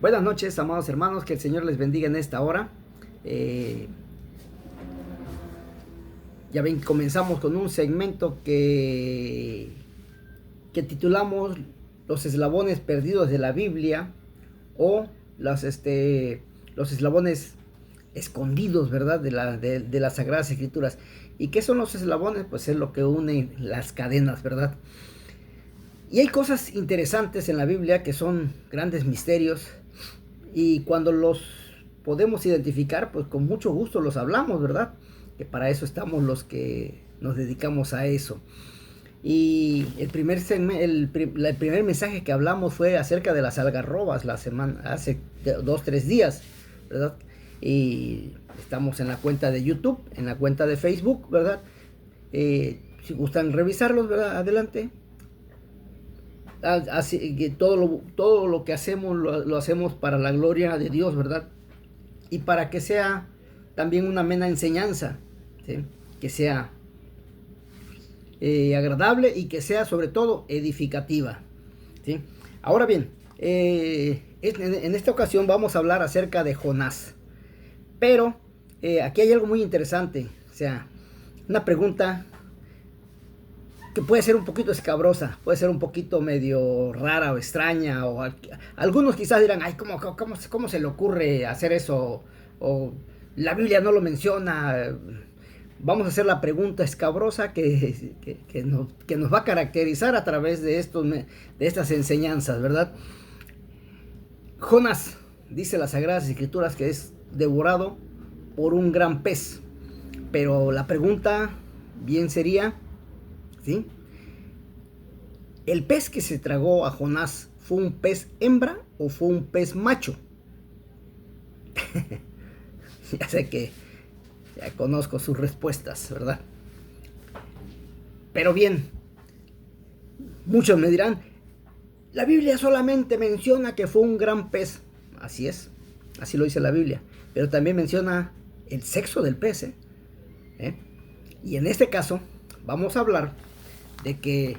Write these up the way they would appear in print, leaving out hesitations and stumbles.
Buenas noches, amados hermanos, que el Señor les bendiga en esta hora. Ya ven, comenzamos con un segmento que titulamos Los eslabones perdidos de la Biblia, o los eslabones escondidos, ¿verdad? De las Sagradas Escrituras. ¿Y qué son los eslabones? Pues es lo que une las cadenas, ¿verdad? Y hay cosas interesantes en la Biblia que son grandes misterios, y cuando los podemos identificar, pues con mucho gusto los hablamos, ¿verdad? Que para eso estamos los que nos dedicamos a eso. Y el primer mensaje que hablamos fue acerca de las algarrobas hace 2-3 días, ¿verdad? Y estamos en la cuenta de YouTube, en la cuenta de Facebook, ¿verdad? Si gustan revisarlos, ¿verdad? Adelante. Así que todo lo que hacemos lo hacemos para la gloria de Dios, ¿verdad? Y para que sea también una amena enseñanza, ¿sí? Que sea agradable y que sea sobre todo edificativa, ¿sí? Ahora bien, en esta ocasión vamos a hablar acerca de Jonás, pero aquí hay algo muy interesante, o sea, una pregunta que puede ser un poquito escabrosa, puede ser un poquito medio rara o extraña, o algunos quizás dirán, ay, ¿cómo se le ocurre hacer eso? O la Biblia no lo menciona. Vamos a hacer la pregunta escabrosa que nos va a caracterizar a través de estas enseñanzas, ¿verdad? Jonás, dice las Sagradas Escrituras, que es devorado por un gran pez, pero la pregunta bien sería, ¿sí? ¿El pez que se tragó a Jonás fue un pez hembra o fue un pez macho? Ya sé que ya conozco sus respuestas, ¿verdad? Pero bien, muchos me dirán, la Biblia solamente menciona que fue un gran pez. Así es, así lo dice la Biblia, pero también menciona el sexo del pez, ¿eh? Y en este caso vamos a hablar de que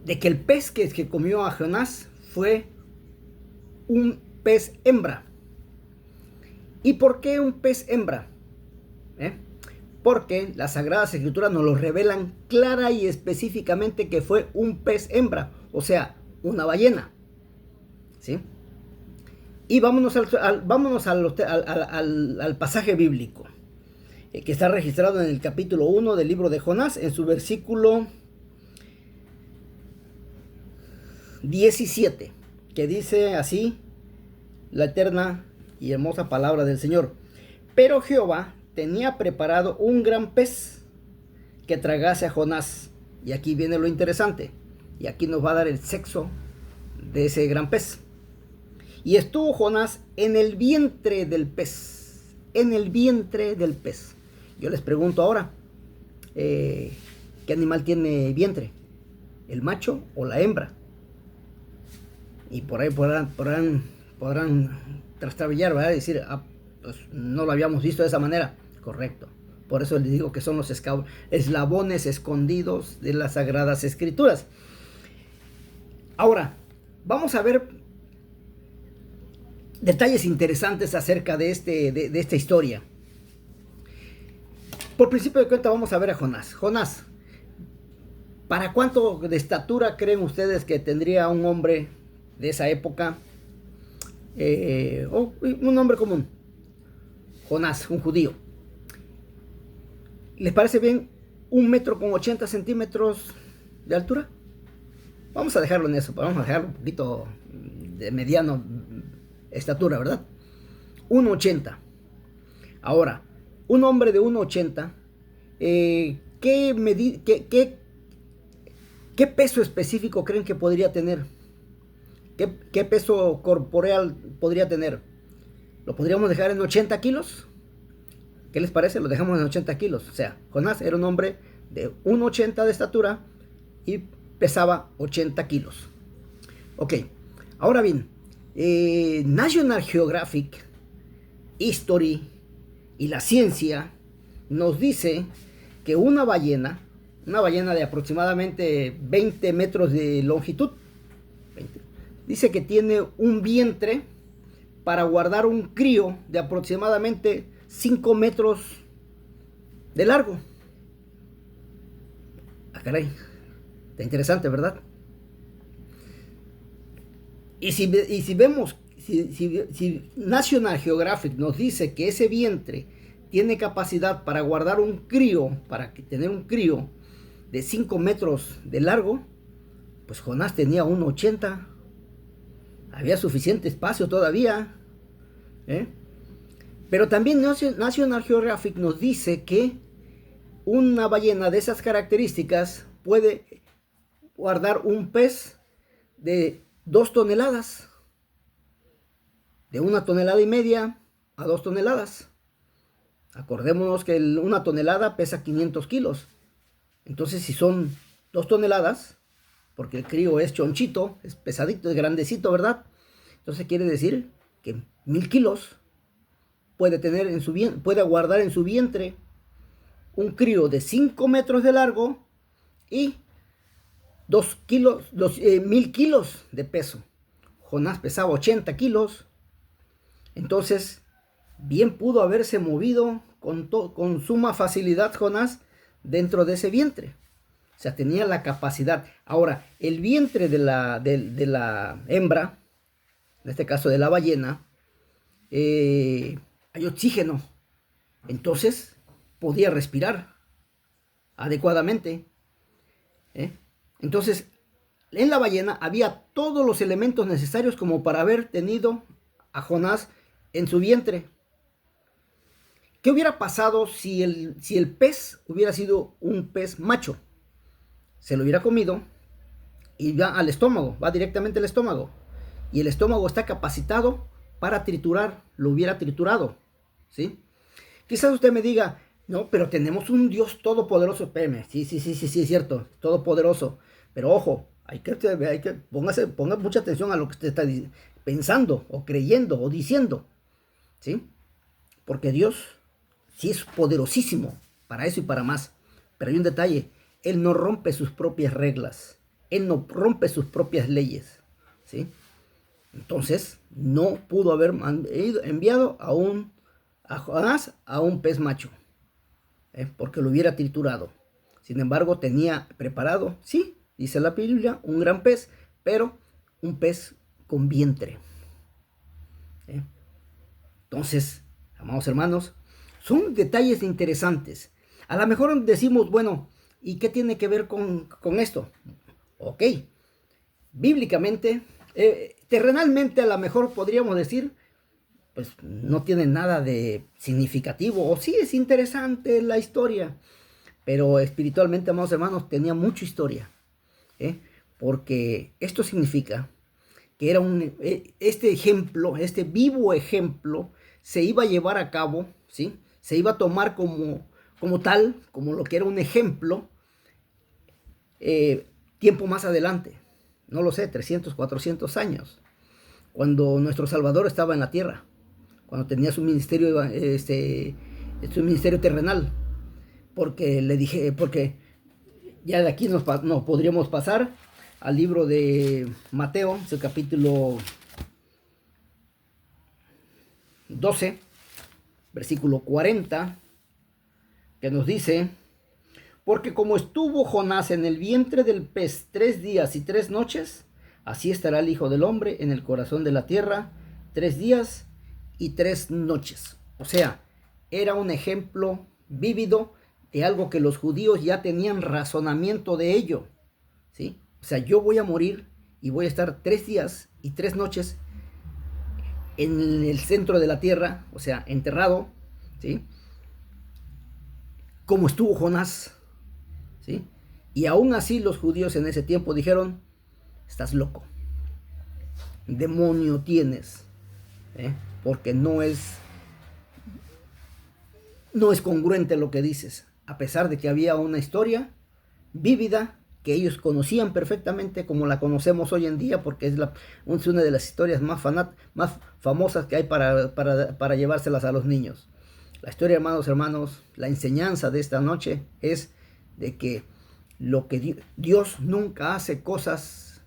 el pez que comió a Jonás fue un pez hembra. ¿Y por qué un pez hembra? Porque las Sagradas Escrituras nos lo revelan clara y específicamente que fue un pez hembra, o sea, una ballena, ¿sí? Y vámonos al pasaje bíblico, que está registrado en el capítulo 1 del libro de Jonás, en su versículo 17, que dice así la eterna y hermosa palabra del Señor: pero Jehová tenía preparado un gran pez que tragase a Jonás. Y aquí viene lo interesante, y aquí nos va a dar el sexo de ese gran pez. Y estuvo Jonás en el vientre del pez, en el vientre del pez. Yo les pregunto ahora, ¿qué animal tiene vientre? ¿El macho o la hembra? Y por ahí podrán trastrabillar, ¿verdad? Decir, pues no lo habíamos visto de esa manera. Correcto. Por eso les digo que son los eslabones escondidos de las Sagradas Escrituras. Ahora, vamos a ver detalles interesantes acerca de esta historia. Por principio de cuenta vamos a ver a Jonás. Jonás, ¿para cuánto de estatura creen ustedes que tendría un hombre de esa época? Un hombre común. Jonás, un judío. ¿Les parece bien 1,80 m de altura? Vamos a dejarlo en eso, vamos a dejarlo un poquito de mediano estatura, ¿verdad? 1,80. Ahora, un hombre de 1,80, ¿qué peso específico creen que podría tener? ¿Qué peso corporeal podría tener? ¿Lo podríamos dejar en 80 kilos? ¿Qué les parece? Lo dejamos en 80 kilos. O sea, Jonás era un hombre de 1,80 de estatura y pesaba 80 kilos. Ok, ahora bien, National Geographic, History y la ciencia nos dice que una ballena de aproximadamente 20 metros de longitud, dice que tiene un vientre para guardar un crío de aproximadamente 5 metros de largo. Ah, caray, está interesante, ¿verdad? Y si vemos, si National Geographic nos dice que ese vientre tiene capacidad para guardar un crío, para tener un crío de 5 metros de largo, pues Jonás tenía 1,80. Había suficiente espacio todavía. Pero también National Geographic nos dice que una ballena de esas características puede guardar un pez de 2 toneladas. De 1,5 toneladas a 2 toneladas. Acordémonos que una tonelada pesa 500 kilos. Entonces, si son 2 toneladas, porque el crío es chonchito, es pesadito, es grandecito, ¿verdad? Entonces quiere decir que 1000 kilos puede tener puede guardar en su vientre un crío de 5 metros de largo y 1000 kilos de peso. Jonás pesaba 80 kilos. Entonces, bien pudo haberse movido con suma facilidad Jonás dentro de ese vientre. O sea, tenía la capacidad. Ahora, el vientre de la hembra, en este caso de la ballena, hay oxígeno. Entonces, podía respirar adecuadamente. Entonces, en la ballena había todos los elementos necesarios como para haber tenido a Jonás en su vientre. ¿Qué hubiera pasado si el pez hubiera sido un pez macho? Se lo hubiera comido y va al estómago, va directamente al estómago. Y el estómago está capacitado para triturar, lo hubiera triturado, ¿sí? Quizás usted me diga, no, pero tenemos un Dios todopoderoso. Espérame, sí, es cierto, todopoderoso. Pero ojo, ponga mucha atención a lo que usted está pensando, o creyendo, o diciendo, ¿sí? Porque Dios sí es poderosísimo para eso y para más. Pero hay un detalle, Él no rompe sus propias reglas, Él no rompe sus propias leyes, ¿sí? Entonces, no pudo haber enviado a Jonás a un pez macho, porque lo hubiera triturado. Sin embargo, tenía preparado, sí, dice la Biblia, un gran pez, pero un pez con vientre. Entonces, amados hermanos, son detalles interesantes. A lo mejor decimos, bueno, ¿y qué tiene que ver con esto? Ok, bíblicamente, terrenalmente a lo mejor podríamos decir, pues no tiene nada de significativo, o sí es interesante la historia, pero espiritualmente, amados hermanos, tenía mucha historia, porque esto significa que era este ejemplo, este vivo ejemplo, se iba a llevar a cabo, ¿sí? Se iba a tomar como tal, como lo que era un ejemplo, tiempo más adelante, no lo sé, 300, 400 años, cuando nuestro Salvador estaba en la tierra, cuando tenía su ministerio, su ministerio terrenal, porque ya de aquí nos podríamos pasar al libro de Mateo, su capítulo 12, versículo 40, que nos dice, porque como estuvo Jonás en el vientre del pez 3 días y 3 noches, así estará el Hijo del Hombre en el corazón de la tierra 3 días y 3 noches. O sea, era un ejemplo vívido de algo que los judíos ya tenían razonamiento de ello, ¿sí? O sea, yo voy a morir y voy a estar 3 días y 3 noches en el centro de la tierra, o sea, enterrado, ¿sí? Como estuvo Jonás, ¿sí? Y aún así los judíos en ese tiempo dijeron, estás loco, demonio tienes, porque no es congruente lo que dices, a pesar de que había una historia vívida que ellos conocían perfectamente como la conocemos hoy en día, porque es una de las historias más famosas que hay para llevárselas a los niños. La historia, hermanos, la enseñanza de esta noche es de que Dios nunca hace cosas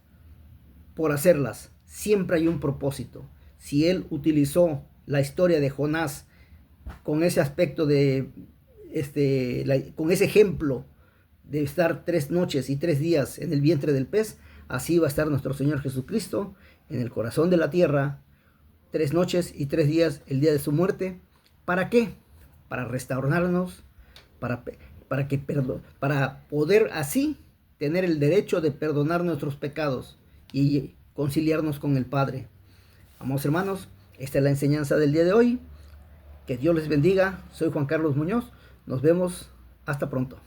por hacerlas, siempre hay un propósito. Si Él utilizó la historia de Jonás con ese aspecto de, con ese ejemplo de estar 3 noches y 3 días en el vientre del pez, así va a estar nuestro Señor Jesucristo en el corazón de la tierra, 3 noches y 3 días el día de su muerte. ¿Para qué? Para restaurarnos, para poder así tener el derecho de perdonar nuestros pecados y conciliarnos con el Padre. Amados hermanos, esta es la enseñanza del día de hoy. Que Dios les bendiga. Soy Juan Carlos Muñoz. Nos vemos. Hasta pronto.